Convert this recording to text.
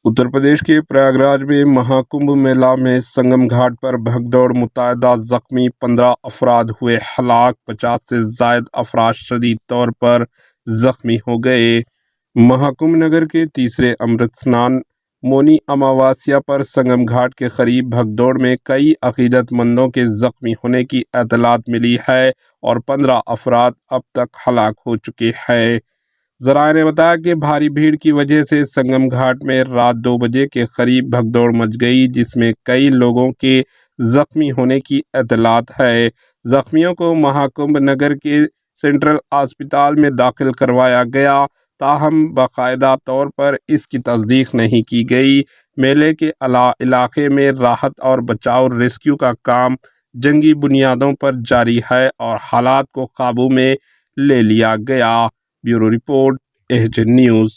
उत्तर प्रदेश के प्रयागराज में महाकुंभ मेला में संगम घाट पर भगदौड़, मुतअद्दिद जख्मी, 15 अफराद हुए हलाक, 50 से जायद अफराद शदीद तौर पर जख्मी हो गए। महाकुंभ नगर के तीसरे अमृत स्नान मौनी अमावस्या पर संगम घाट के करीब भगदौड़ में कई अकीदतमंदों के जख्मी होने की इत्तलात मिली है और 15 अफराद अब तक हलाक हो चुके हैं। ज़राए ने बताया कि भारी भीड़ की वजह से संगम घाट में रात 2 बजे के करीब भगदौड़ मच गई, जिसमें कई लोगों के जख्मी होने की इत्तलात है। जख्मियों को महाकुंभ नगर के सेंट्रल अस्पताल में दाखिल करवाया गया, ताहम बाकायदा तौर पर इसकी तस्दीक नहीं की गई। मेले के इलाके में राहत और बचाव रेस्क्यू का काम जंगी बुनियादों पर जारी है और हालात को काबू में ले लिया गया। Bureau report, HN news.